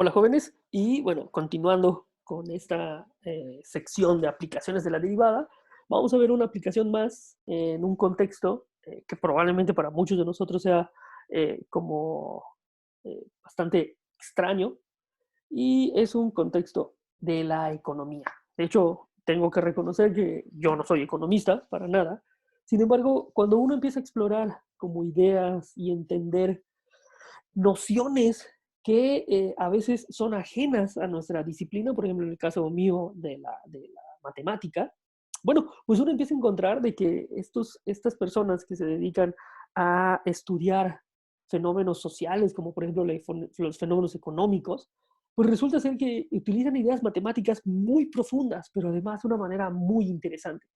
Hola jóvenes, y bueno, continuando con esta sección de aplicaciones de la derivada, vamos a ver una aplicación más en un contexto que probablemente para muchos de nosotros sea como bastante extraño, y es un contexto de la economía. De hecho, tengo que reconocer que yo no soy economista para nada. Sin embargo, cuando uno empieza a explorar como ideas y entender nociones que a veces son ajenas a nuestra disciplina, por ejemplo, en el caso mío de la matemática, bueno, pues uno empieza a encontrar de que estas personas que se dedican a estudiar fenómenos sociales, como por ejemplo los fenómenos económicos, pues resulta ser que utilizan ideas matemáticas muy profundas, pero además de una manera muy interesante.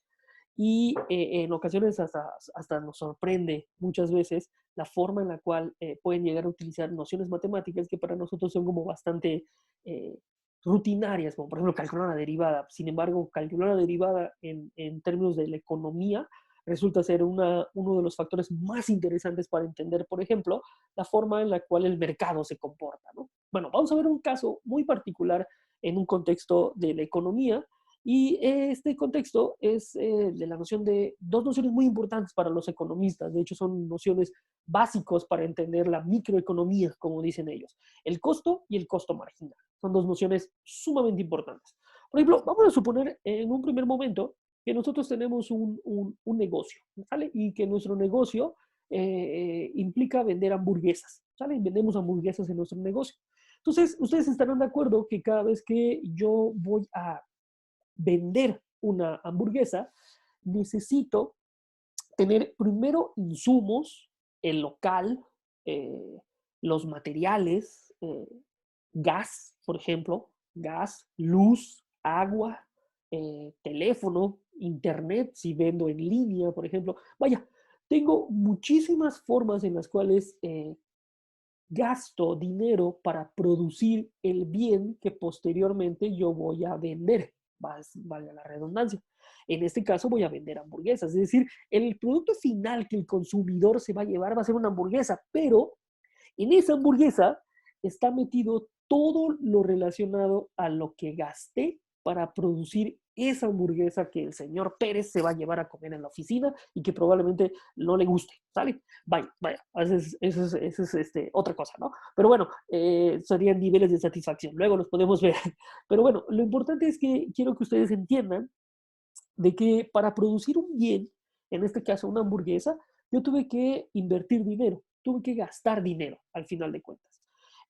Y en ocasiones hasta nos sorprende muchas veces la forma en la cual pueden llegar a utilizar nociones matemáticas que para nosotros son como bastante eh, rutinarias, como por ejemplo calcular una derivada. Sin embargo, calcular una derivada en términos de la economía resulta ser uno de los factores más interesantes para entender, por ejemplo, la forma en la cual el mercado se comporta, ¿no? Bueno, vamos a ver un caso muy particular en un contexto de la economía, y este contexto es de la noción de dos nociones muy importantes para los economistas. De hecho, son nociones básicos para entender la microeconomía, como dicen ellos. El costo y el costo marginal. Son dos nociones sumamente importantes. Por ejemplo, vamos a suponer en un primer momento que nosotros tenemos un negocio, ¿sale? Y que nuestro negocio implica vender hamburguesas, ¿sale? Vendemos hamburguesas en nuestro negocio. Entonces, ustedes estarán de acuerdo que cada vez que yo voy a vender una hamburguesa, necesito tener primero insumos, el local, eh, los materiales, gas, por ejemplo, gas, luz, agua, teléfono, internet, si vendo en línea, por ejemplo. Vaya, tengo muchísimas formas en las cuales gasto dinero para producir el bien que posteriormente yo voy a vender, valga la redundancia. En este caso voy a vender hamburguesas, es decir, el producto final que el consumidor se va a llevar va a ser una hamburguesa, pero en esa hamburguesa está metido todo lo relacionado a lo que gasté para producir esa hamburguesa que el señor Pérez se va a llevar a comer en la oficina y que probablemente no le guste, ¿sale? Vaya, vaya, eso es otra cosa, ¿no? Pero bueno, serían niveles de satisfacción, luego los podemos ver. Pero bueno, lo importante es que quiero que ustedes entiendan de que para producir un bien, en este caso una hamburguesa, yo tuve que invertir dinero, tuve que gastar dinero al final de cuentas.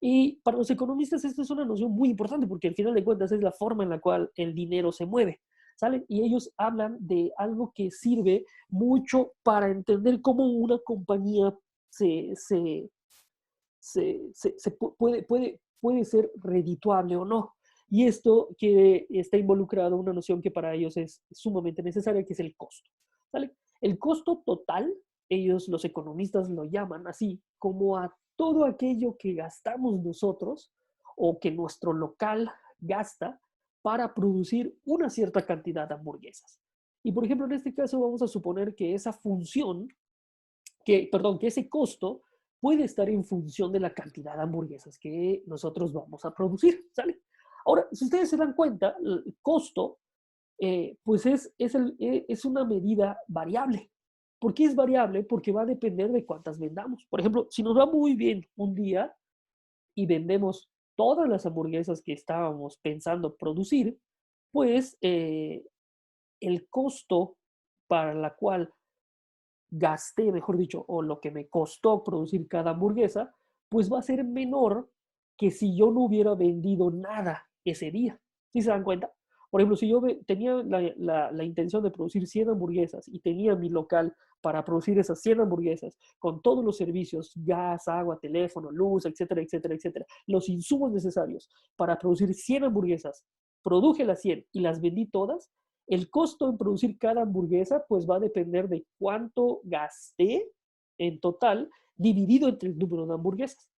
Y para los economistas esta es una noción muy importante porque al final de cuentas es la forma en la cual el dinero se mueve, ¿sale? Y ellos hablan de algo que sirve mucho para entender cómo una compañía puede ser redituable o no. Y esto que está involucrado una noción que para ellos es sumamente necesaria, que es el costo. ¿Sale? El costo total, ellos los economistas lo llaman así, como a todo aquello que gastamos nosotros o que nuestro local gasta para producir una cierta cantidad de hamburguesas. Y por ejemplo, en este caso vamos a suponer que esa función perdón, que ese costo puede estar en función de la cantidad de hamburguesas que nosotros vamos a producir, ¿sale? Ahora, si ustedes se dan cuenta, el costo, pues es una medida variable. ¿Por qué es variable? Porque va a depender de cuántas vendamos. Por ejemplo, si nos va muy bien un día y vendemos todas las hamburguesas que estábamos pensando producir, pues el costo para la cual gasté, mejor dicho, o lo que me costó producir cada hamburguesa, pues va a ser menor que si yo no hubiera vendido nada ese día. ¿Sí se dan cuenta? Por ejemplo, si yo tenía la intención de producir 100 hamburguesas y tenía mi local para producir esas 100 hamburguesas con todos los servicios, gas, agua, teléfono, luz, etcétera, etcétera, etcétera, los insumos necesarios para producir 100 hamburguesas, produje las 100 y las vendí todas, el costo en producir cada hamburguesa pues va a depender de cuánto gasté en total dividido entre el número de hamburguesas.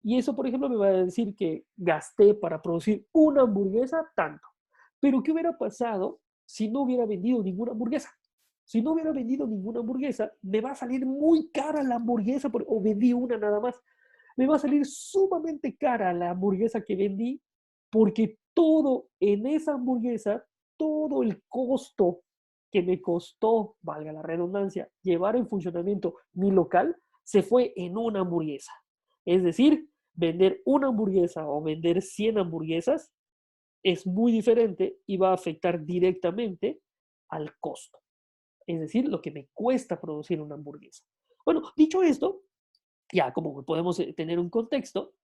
Y eso, por ejemplo, me va a decir que gasté para producir una hamburguesa tanto. Pero ¿qué hubiera pasado si no hubiera vendido ninguna hamburguesa? Si no hubiera vendido ninguna hamburguesa, me va a salir muy cara la hamburguesa o vendí una nada más. me va a salir sumamente cara la hamburguesa que vendí porque todo en esa hamburguesa, todo el costo que me costó, valga la redundancia, llevar en funcionamiento mi local, se fue en una hamburguesa. Es decir, vender una hamburguesa o vender 100 hamburguesas es muy diferente y va a afectar directamente al costo. Es decir, lo que me cuesta producir una hamburguesa. Bueno, dicho esto, ya como podemos tener un contexto,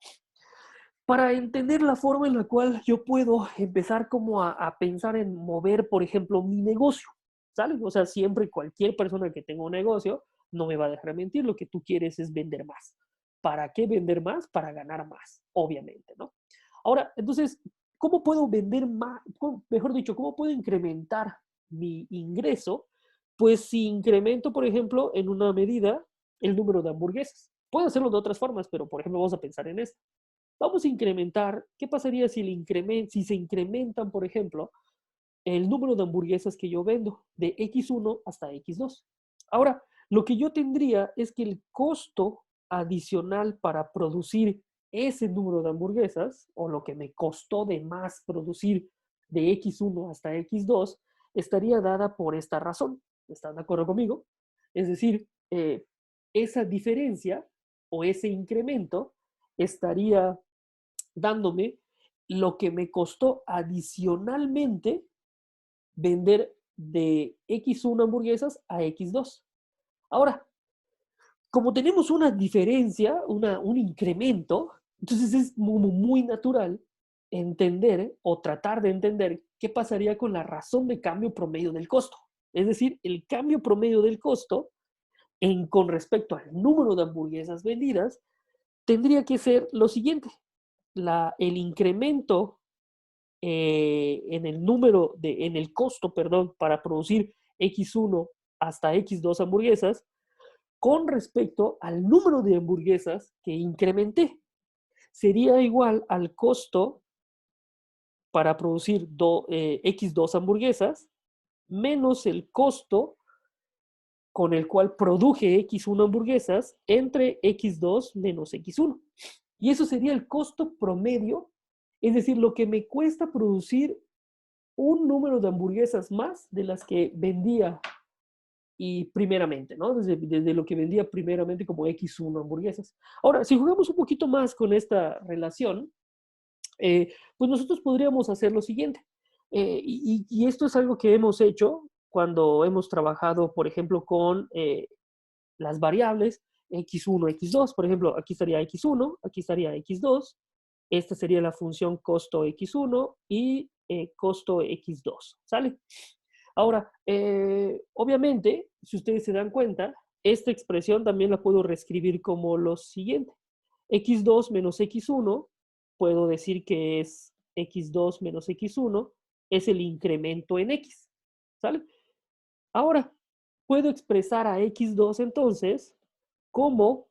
para entender la forma en la cual yo puedo empezar como a pensar en mover, por ejemplo, mi negocio, ¿sale? O sea, siempre cualquier persona que tenga un negocio no me va a dejar mentir, lo que tú quieres es vender más. ¿Para qué vender más? Para ganar más, obviamente, ¿no? Ahora, entonces, ¿cómo puedo vender más? Mejor dicho, ¿cómo puedo incrementar mi ingreso? Pues si incremento, por ejemplo, en una medida el número de hamburguesas. Puedo hacerlo de otras formas, pero por ejemplo, vamos a pensar en esto. Vamos a incrementar, ¿qué pasaría si se incrementan, por ejemplo, el número de hamburguesas que yo vendo de X1 hasta X2? Ahora, lo que yo tendría es que el costo adicional para producir ese número de hamburguesas, o lo que me costó de más producir de X1 hasta X2, estaría dada por esta razón. ¿Están de acuerdo conmigo? Es decir, esa diferencia o ese incremento estaría dándome lo que me costó adicionalmente vender de X1 hamburguesas a X2. Ahora, como tenemos una diferencia, un incremento, entonces es muy natural entender o tratar de entender qué pasaría con la razón de cambio promedio del costo. Es decir, el cambio promedio del costo con respecto al número de hamburguesas vendidas tendría que ser lo siguiente. El incremento en el costo, perdón, para producir X1 hasta X2 hamburguesas con respecto al número de hamburguesas que incrementé. Sería igual al costo para producir X2 hamburguesas menos el costo con el cual produje X1 hamburguesas entre X2 menos X1. Y eso sería el costo promedio, es decir, lo que me cuesta producir un número de hamburguesas más de las que vendía y primeramente, ¿no? Desde lo que vendía primeramente como X1 hamburguesas. Ahora, si jugamos un poquito más con esta relación, pues nosotros podríamos hacer lo siguiente. Y esto es algo que hemos hecho cuando hemos trabajado, por ejemplo, con las variables X1, X2. Por ejemplo, aquí estaría X1, aquí estaría X2. Esta sería la función costo X1 y costo X2. ¿Sale? Ahora, obviamente, si ustedes se dan cuenta, esta expresión también la puedo reescribir como lo siguiente. X2 menos X1, puedo decir que es X2 menos X1, es el incremento en X. ¿Sale? Ahora, puedo expresar a X2 entonces como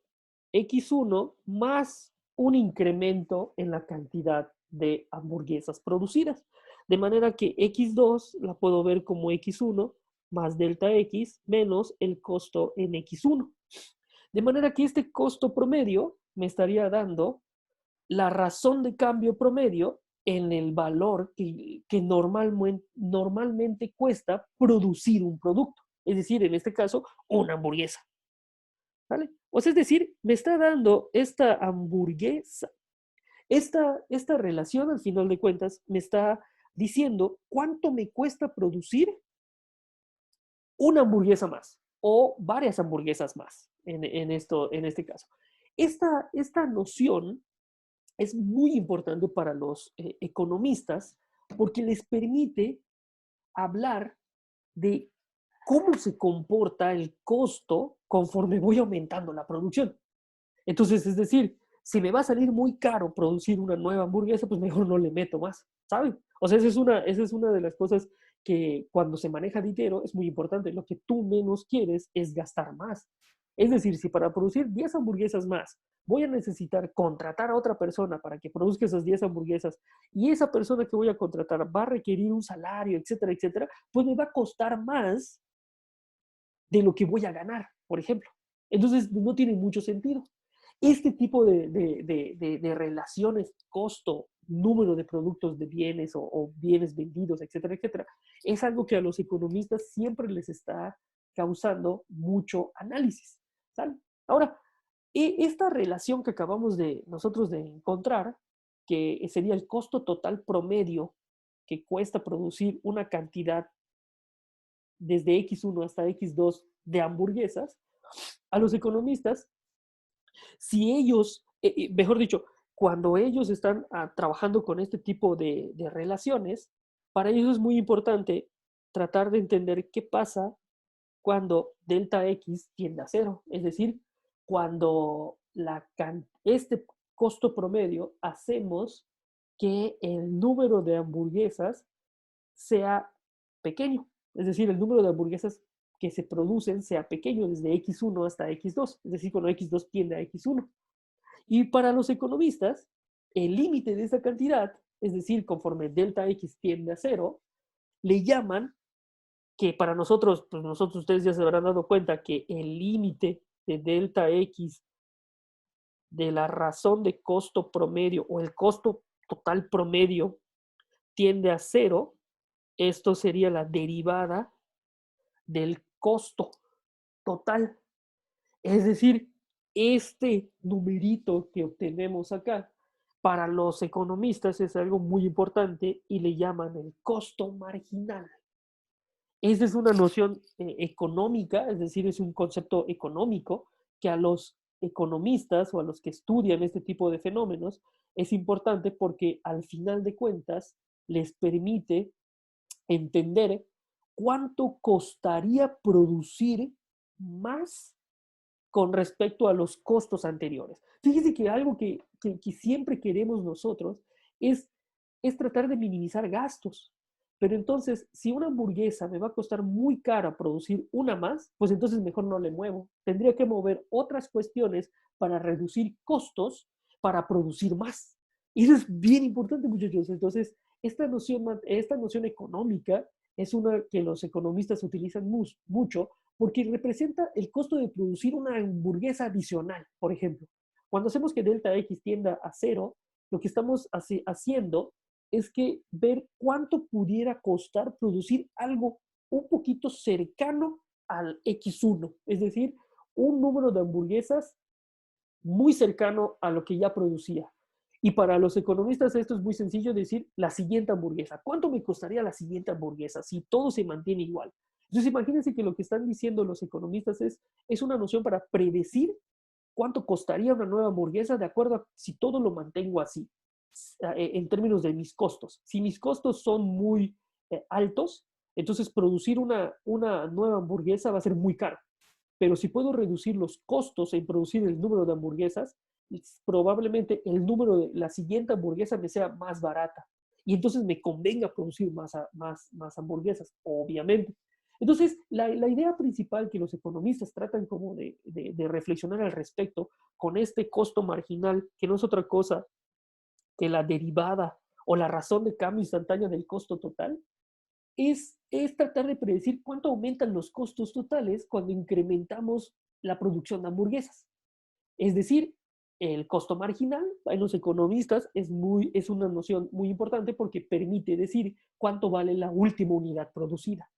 X1 más un incremento en la cantidad de hamburguesas producidas. De manera que X2 la puedo ver como X1 más delta X menos el costo en X1. De manera que este costo promedio me estaría dando la razón de cambio promedio en el valor que normalmente cuesta producir un producto. Es decir, en este caso, una hamburguesa. ¿Vale? O sea, es decir, me está dando esta hamburguesa, esta relación al final de cuentas me está diciendo cuánto me cuesta producir una hamburguesa más o varias hamburguesas más en este caso. Esta noción es muy importante para los economistas porque les permite hablar de cómo se comporta el costo conforme voy aumentando la producción. Entonces, es decir, si me va a salir muy caro producir una nueva hamburguesa, pues mejor no le meto más, ¿saben? O sea, esa es una de las cosas que cuando se maneja dinero es muy importante. Lo que tú menos quieres es gastar más. Es decir, si para producir 10 hamburguesas más voy a necesitar contratar a otra persona para que produzca esas 10 hamburguesas y esa persona que voy a contratar va a requerir un salario, etcétera, etcétera, pues me va a costar más de lo que voy a ganar, por ejemplo. Entonces, no tiene mucho sentido. Este tipo de relaciones, costo, número de productos de bienes o bienes vendidos, etcétera, etcétera, es algo que a los economistas siempre les está causando mucho análisis. ¿Sale? Ahora, esta relación que acabamos de nosotros de encontrar, que sería el costo total promedio que cuesta producir una cantidad desde X1 hasta X2 de hamburguesas, a los economistas, si ellos, mejor dicho, cuando ellos están trabajando con este tipo de relaciones, para ellos es muy importante tratar de entender qué pasa cuando delta X tiende a cero. Es decir, cuando este costo promedio hacemos que el número de hamburguesas sea pequeño. Es decir, el número de hamburguesas que se producen sea pequeño desde X1 hasta X2. Es decir, cuando X2 tiende a X1. Y para los economistas, el límite de esa cantidad, es decir, conforme delta X tiende a cero, le llaman que para nosotros, pues nosotros ustedes ya se habrán dado cuenta que el límite de delta X de la razón de costo promedio o el costo total promedio tiende a cero, esto sería la derivada del costo total. Es decir, este numerito que obtenemos acá, para los economistas es algo muy importante y le llaman el costo marginal. Esa es una noción económica, es decir, es un concepto económico que a los economistas o a los que estudian este tipo de fenómenos es importante porque al final de cuentas les permite entender cuánto costaría producir más con respecto a los costos anteriores. Fíjese que algo que siempre queremos nosotros es, es tratar de minimizar gastos. Pero entonces, si una hamburguesa me va a costar muy cara producir una más, pues entonces mejor no le muevo. Tendría que mover otras cuestiones para reducir costos para producir más. Y eso es bien importante, muchachos. Entonces, esta noción económica es una que los economistas utilizan mucho porque representa el costo de producir una hamburguesa adicional, por ejemplo. Cuando hacemos que delta X tienda a cero, lo que estamos haciendo es que ver cuánto pudiera costar producir algo un poquito cercano al X1, es decir, un número de hamburguesas muy cercano a lo que ya producía. Y para los economistas esto es muy sencillo decir la siguiente hamburguesa. ¿Cuánto me costaría la siguiente hamburguesa si todo se mantiene igual? Entonces imagínense que lo que están diciendo los economistas es una noción para predecir cuánto costaría una nueva hamburguesa de acuerdo a si todo lo mantengo así, en términos de mis costos. Si mis costos son muy altos, entonces producir una nueva hamburguesa va a ser muy caro. Pero si puedo reducir los costos en producir el número de hamburguesas, probablemente el número de la siguiente hamburguesa me sea más barata. Y entonces me convenga producir más hamburguesas, obviamente. Entonces, la idea principal que los economistas tratan como de reflexionar al respecto con este costo marginal, que no es otra cosa que la derivada o la razón de cambio instantánea del costo total, es tratar de predecir cuánto aumentan los costos totales cuando incrementamos la producción de hamburguesas. Es decir, el costo marginal en los economistas es una noción muy importante porque permite decir cuánto vale la última unidad producida.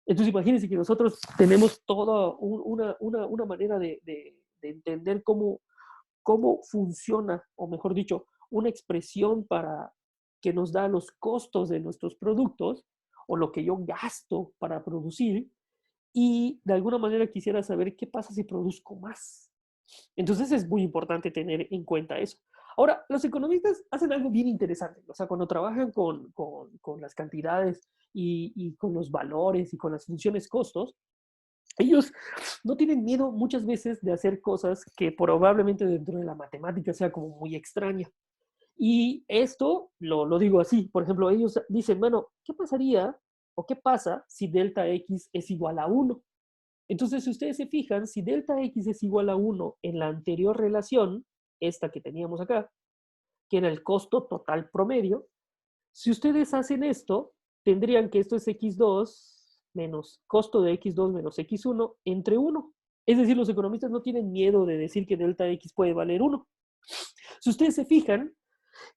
Entonces imagínense que nosotros tenemos toda una manera de entender cómo funciona, o mejor dicho, una expresión para que nos da los costos de nuestros productos o lo que yo gasto para producir y de alguna manera quisiera saber qué pasa si produzco más. Entonces es muy importante tener en cuenta eso. Ahora, los economistas hacen algo bien interesante. O sea, cuando trabajan con las cantidades y con los valores y con las funciones costos, ellos no tienen miedo muchas veces de hacer cosas que probablemente dentro de la matemática sea como muy extraña. Y esto lo digo así. Por ejemplo, ellos dicen, bueno, ¿qué pasaría o qué pasa si delta X es igual a 1? Entonces, si ustedes se fijan, si delta X es igual a 1 en la anterior relación, esta que teníamos acá, que era el costo total promedio, si ustedes hacen esto, tendrían que esto es X2 menos costo de X2 menos X1 entre 1. Es decir, los economistas no tienen miedo de decir que delta X puede valer 1. Si ustedes se fijan,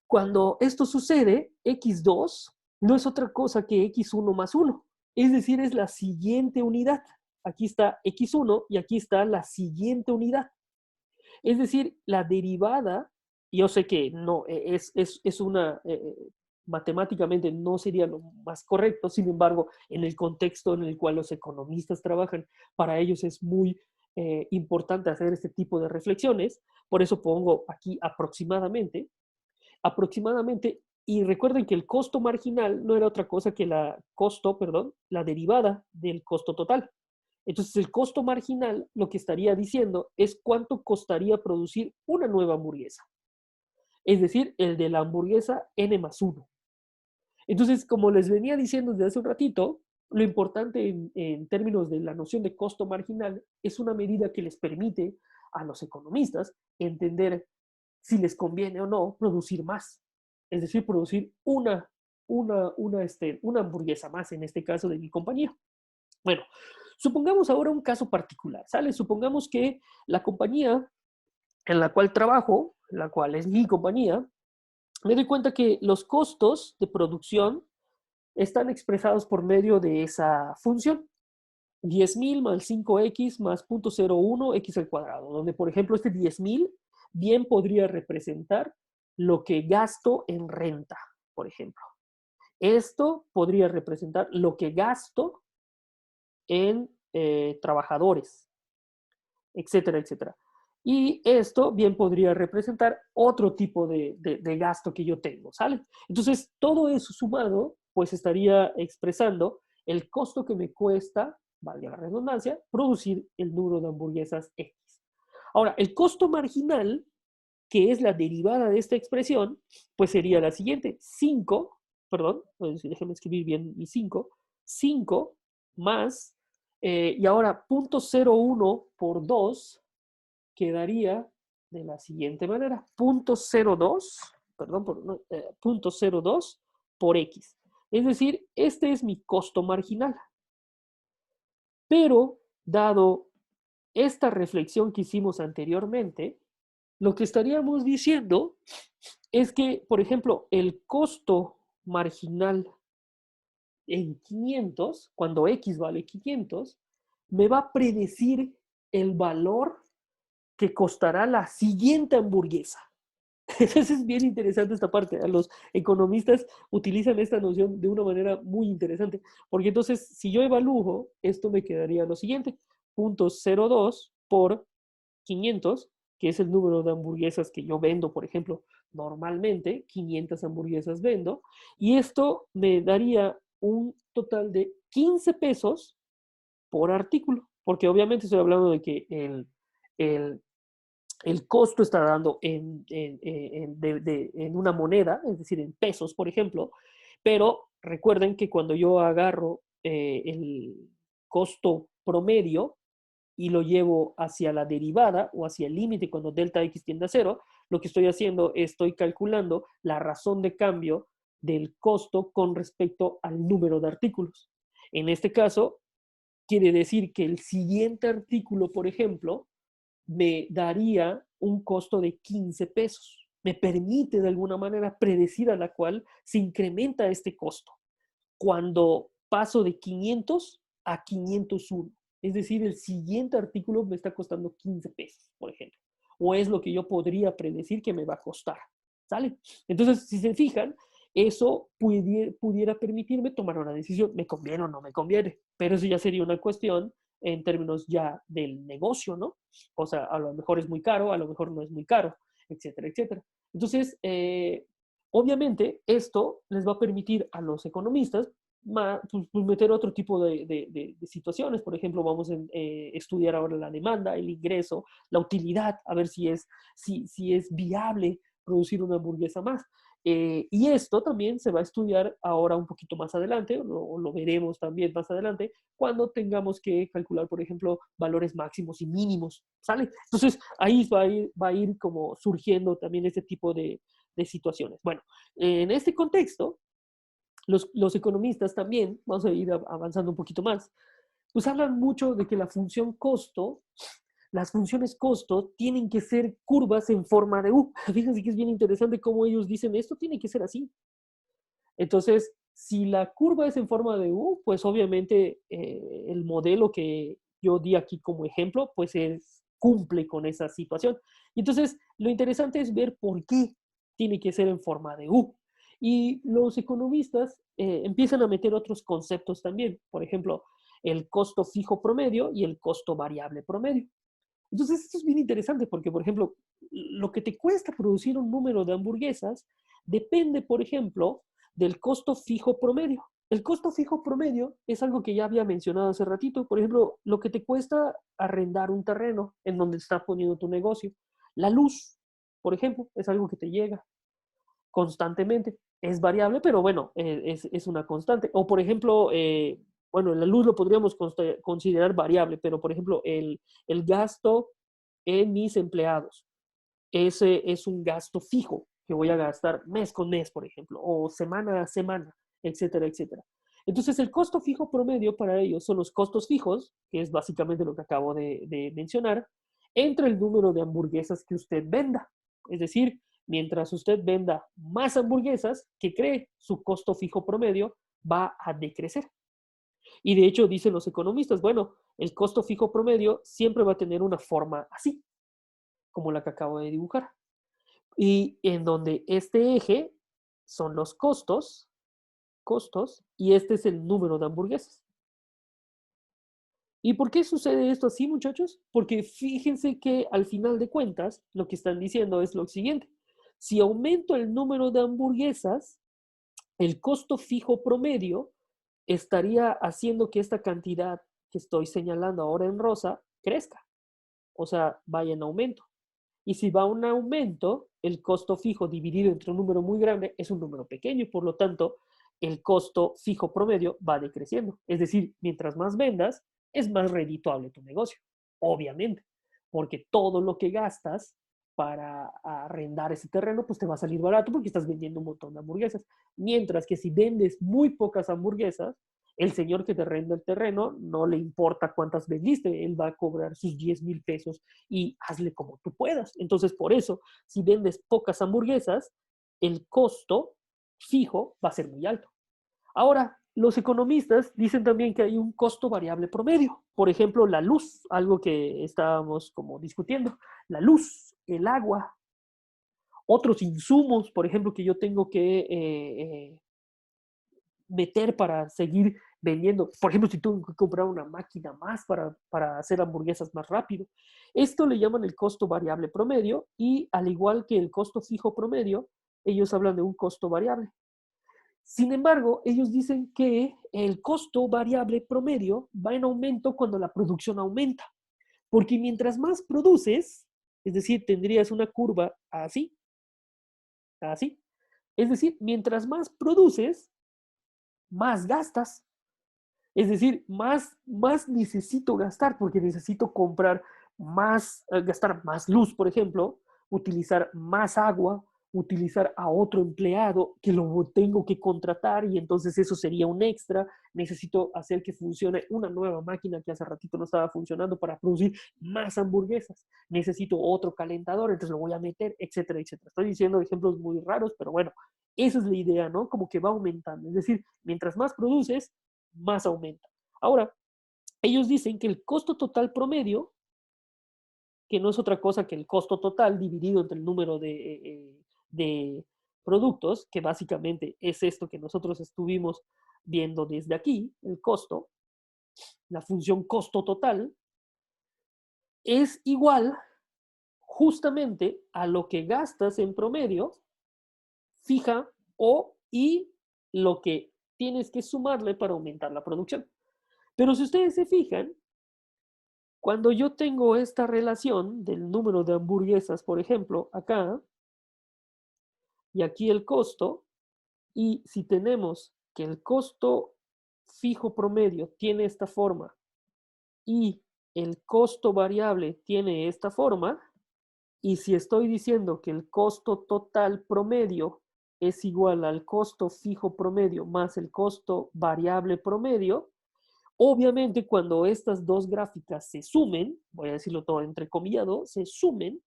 cuando esto sucede, X2 no es otra cosa que X1 más 1. Es decir, es la siguiente unidad. Aquí está X1 y aquí está la siguiente unidad. Es decir, la derivada, yo sé que no, es una, matemáticamente no sería lo más correcto, sin embargo, en el contexto en el cual los economistas trabajan, para ellos es muy importante hacer este tipo de reflexiones, por eso pongo aquí aproximadamente, y recuerden que el costo marginal no era otra cosa que la derivada del costo total. Entonces, el costo marginal lo que estaría diciendo es cuánto costaría producir una nueva hamburguesa. Es decir, el de la hamburguesa n más 1. Entonces, como les venía diciendo desde hace un ratito, lo importante en términos de la noción de costo marginal es una medida que les permite a los economistas entender si les conviene o no producir más. Es decir, producir una hamburguesa más, en este caso de mi compañía. Bueno, supongamos ahora un caso particular, ¿sale? Supongamos que la compañía en la cual trabajo, la cual es mi compañía, me doy cuenta que los costos de producción están expresados por medio de esa función. 10,000 más 5x más 0.01x al cuadrado, donde por ejemplo este 10,000 bien podría representar lo que gasto en renta, por ejemplo. Esto podría representar lo que gasto en trabajadores, etcétera, etcétera. Y esto bien podría representar otro tipo de gasto que yo tengo, ¿sale? Entonces, todo eso sumado, pues estaría expresando el costo que me cuesta, valga la redundancia, producir el número de hamburguesas X. Ahora, el costo marginal, que es la derivada de esta expresión, pues sería la siguiente: 5, perdón, déjenme escribir bien mi 5 más, y ahora 0.01 por 2 quedaría de la siguiente manera: 0.02, perdón, no, 0.02 por X. Es decir, este es mi costo marginal. Pero, dado esta reflexión que hicimos anteriormente, lo que estaríamos diciendo es que, por ejemplo, el costo marginal en 500, cuando X vale 500, me va a predecir el valor que costará la siguiente hamburguesa. Entonces es bien interesante esta parte. Los economistas utilizan esta noción de una manera muy interesante, porque entonces si yo evalúo, esto me quedaría lo siguiente: 0.02 por 500, que es el número de hamburguesas que yo vendo, por ejemplo, normalmente 500 hamburguesas vendo, y esto me daría un total de 15 pesos por artículo, porque obviamente estoy hablando de que el, el costo está dando en una moneda, es decir, en pesos, por ejemplo, pero recuerden que cuando yo agarro el costo promedio y lo llevo hacia la derivada o hacia el límite cuando delta x tiende a cero, lo que estoy haciendo es estoy calculando la razón de cambio del costo con respecto al número de artículos. En este caso, quiere decir que el siguiente artículo, por ejemplo, me daría un costo de 15 pesos. Me permite de alguna manera predecir a la cual se incrementa este costo cuando paso de 500 a 501. Es decir, el siguiente artículo me está costando 15 pesos, por ejemplo. O es lo que yo podría predecir que me va a costar. ¿Sale? Entonces, si se fijan, eso pudiera permitirme tomar una decisión. ¿Me conviene o no me conviene? Pero eso ya sería una cuestión en términos ya del negocio, ¿no? O sea, a lo mejor es muy caro, a lo mejor no es muy caro, etcétera, etcétera. Entonces, obviamente, esto les va a permitir a los economistas pues meter otro tipo de situaciones. Por ejemplo, vamos a estudiar ahora la demanda, el ingreso, la utilidad, a ver si es viable producir una hamburguesa más. Y esto también se va a estudiar ahora un poquito más adelante, o lo veremos también más adelante, cuando tengamos que calcular, por ejemplo, valores máximos y mínimos, ¿sale? Entonces, ahí va a ir como surgiendo también este tipo de situaciones. Bueno, en este contexto, los economistas también, vamos a ir avanzando un poquito más, pues hablan mucho de que la función costo, las funciones costo tienen que ser curvas en forma de U. Fíjense que es bien interesante cómo ellos dicen esto tiene que ser así. Entonces, si la curva es en forma de U, pues obviamente el modelo que yo di aquí como ejemplo, pues cumple con esa situación. Y entonces, lo interesante es ver por qué tiene que ser en forma de U. Y los economistas empiezan a meter otros conceptos también. Por ejemplo, el costo fijo promedio y el costo variable promedio. Entonces, esto es bien interesante porque, por ejemplo, lo que te cuesta producir un número de hamburguesas depende, por ejemplo, del costo fijo promedio. El costo fijo promedio es algo que ya había mencionado hace ratito. Por ejemplo, lo que te cuesta arrendar un terreno en donde estás poniendo tu negocio. La luz, por ejemplo, es algo que te llega constantemente. Es variable, pero bueno, es una constante. O por ejemplo, bueno, la luz lo podríamos considerar variable, pero por ejemplo, el gasto en mis empleados, ese es un gasto fijo que voy a gastar mes con mes, por ejemplo, o semana a semana, etcétera, etcétera. Entonces, el costo fijo promedio para ellos son los costos fijos, que es básicamente lo que acabo de mencionar, entre el número de hamburguesas que usted venda. Es decir, mientras usted venda más hamburguesas, ¿qué cree? Su costo fijo promedio va a decrecer. Y de hecho, dicen los economistas, bueno, el costo fijo promedio siempre va a tener una forma así, como la que acabo de dibujar. Y en donde este eje son los costos, y este es el número de hamburguesas. ¿Y por qué sucede esto así, muchachos? Porque fíjense que al final de cuentas, lo que están diciendo es lo siguiente. Si aumento el número de hamburguesas, el costo fijo promedio estaría haciendo que esta cantidad que estoy señalando ahora en rosa crezca. O sea, vaya en aumento. Y si va un aumento, el costo fijo dividido entre un número muy grande es un número pequeño y por lo tanto el costo fijo promedio va decreciendo. Es decir, mientras más vendas, es más redituable tu negocio, obviamente, porque todo lo que gastas para arrendar ese terreno, pues te va a salir barato porque estás vendiendo un montón de hamburguesas. Mientras que si vendes muy pocas hamburguesas, el señor que te renta el terreno no le importa cuántas vendiste, él va a cobrar sus 10,000 pesos y hazle como tú puedas. Entonces, por eso, si vendes pocas hamburguesas, el costo fijo va a ser muy alto. Ahora, los economistas dicen también que hay un costo variable promedio. Por ejemplo, la luz, algo que estábamos como discutiendo. La luz, el agua, otros insumos, por ejemplo, que yo tengo que meter para seguir vendiendo. Por ejemplo, si tengo que comprar una máquina más para hacer hamburguesas más rápido. Esto le llaman el costo variable promedio y al igual que el costo fijo promedio, ellos hablan de un costo variable. Sin embargo, ellos dicen que el costo variable promedio va en aumento cuando la producción aumenta. Porque mientras más produces, es decir, tendrías una curva así, así. Es decir, mientras más produces, más gastas. Es decir, más necesito gastar porque necesito comprar más, gastar más luz, por ejemplo, utilizar más agua, utilizar a otro empleado que lo tengo que contratar y entonces eso sería un extra. Necesito hacer que funcione una nueva máquina que hace ratito no estaba funcionando para producir más hamburguesas. Necesito otro calentador, entonces lo voy a meter, etcétera, etcétera. Estoy diciendo ejemplos muy raros, pero bueno, esa es la idea, ¿no? Como que va aumentando. Es decir, mientras más produces, más aumenta. Ahora, ellos dicen que el costo total promedio, que no es otra cosa que el costo total dividido entre el número de productos, que básicamente es esto que nosotros estuvimos viendo desde aquí, el costo, la función costo total, es igual justamente a lo que gastas en promedio, fija y lo que tienes que sumarle para aumentar la producción. Pero si ustedes se fijan, cuando yo tengo esta relación del número de hamburguesas, por ejemplo, acá, y aquí el costo, y si tenemos que el costo fijo promedio tiene esta forma y el costo variable tiene esta forma, y si estoy diciendo que el costo total promedio es igual al costo fijo promedio más el costo variable promedio, Obviamente, cuando estas dos gráficas se sumen, voy a decirlo todo entrecomillado, se sumen,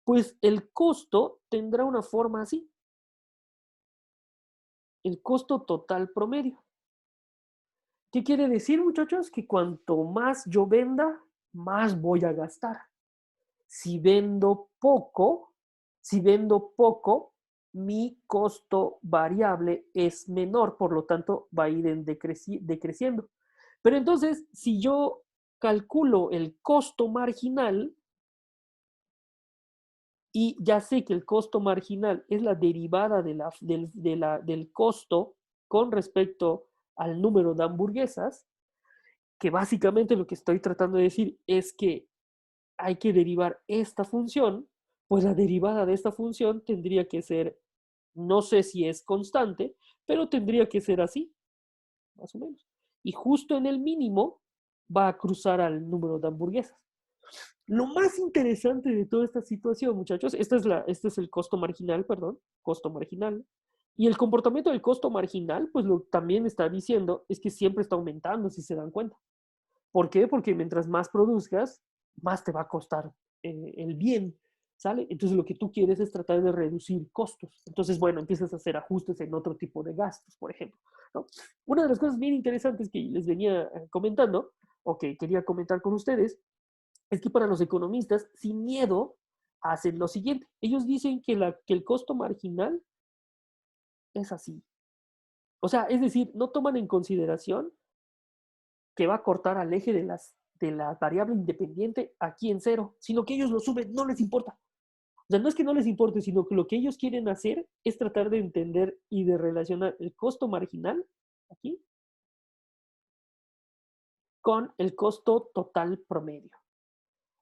pues el costo tendrá una forma así, el costo total promedio. ¿Qué quiere decir, muchachos? Que cuanto más yo venda, más voy a gastar. Si vendo poco, si vendo poco, mi costo variable es menor, por lo tanto va a ir decreciendo. Pero entonces, si yo calculo el costo marginal y ya sé que el costo marginal es la derivada del costo con respecto al número de hamburguesas, que básicamente lo que estoy tratando de decir es que hay que derivar esta función, pues la derivada de esta función tendría que ser, no sé si es constante, pero tendría que ser así, más o menos. Y justo en el mínimo va a cruzar al número de hamburguesas. Lo más interesante de toda esta situación, muchachos, este es el costo marginal, perdón, costo marginal. Y el comportamiento del costo marginal, pues lo también está diciendo es que siempre está aumentando, si se dan cuenta. ¿Por qué? Porque mientras más produzcas, más te va a costar el bien, ¿sale? Entonces lo que tú quieres es tratar de reducir costos. Entonces, bueno, empiezas a hacer ajustes en otro tipo de gastos, por ejemplo, ¿no? Una de las cosas bien interesantes que les venía comentando, o que quería comentar con ustedes, es que para los economistas, sin miedo, hacen lo siguiente. Ellos dicen que el costo marginal es así. O sea, es decir, no toman en consideración que va a cortar al eje de la variable independiente aquí en cero, sino que ellos lo suben, no les importa. O sea, no es que no les importe, sino que lo que ellos quieren hacer es tratar de entender y de relacionar el costo marginal aquí con el costo total promedio.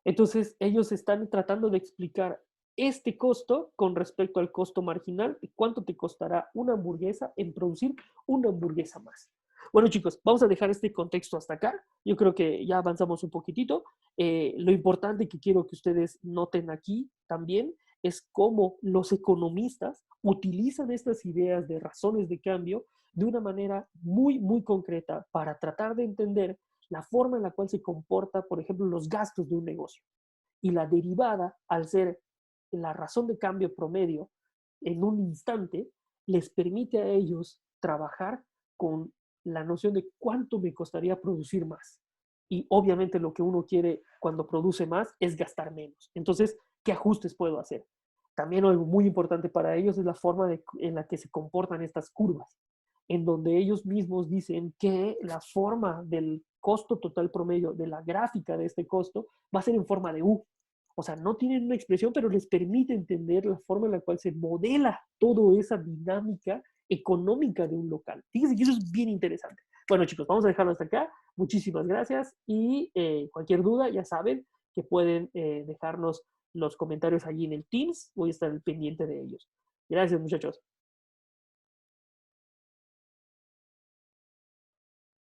Entonces, ellos están tratando de explicar este costo con respecto al costo marginal y cuánto te costará una hamburguesa en producir una hamburguesa más. Bueno, chicos, vamos a dejar este contexto hasta acá. Yo creo que ya avanzamos un poquitito. Lo importante que quiero que ustedes noten aquí también es cómo los economistas utilizan estas ideas de razones de cambio de una manera muy, muy concreta para tratar de entender la forma en la cual se comporta, por ejemplo, los gastos de un negocio. Y la derivada, al ser la razón de cambio promedio en un instante, les permite a ellos trabajar con la noción de cuánto me costaría producir más. Y obviamente lo que uno quiere cuando produce más es gastar menos. Entonces, ¿qué ajustes puedo hacer? También algo muy importante para ellos es la forma en la que se comportan estas curvas, en donde ellos mismos dicen que la forma del costo total promedio de la gráfica de este costo va a ser en forma de U. O sea, no tienen una expresión, pero les permite entender la forma en la cual se modela toda esa dinámica económica de un local. Fíjense que eso es bien interesante. Bueno, chicos, vamos a dejarlo hasta acá. Muchísimas gracias y cualquier duda, ya saben que pueden dejarnos los comentarios allí en el Teams. Voy a estar pendiente de ellos. Gracias, muchachos.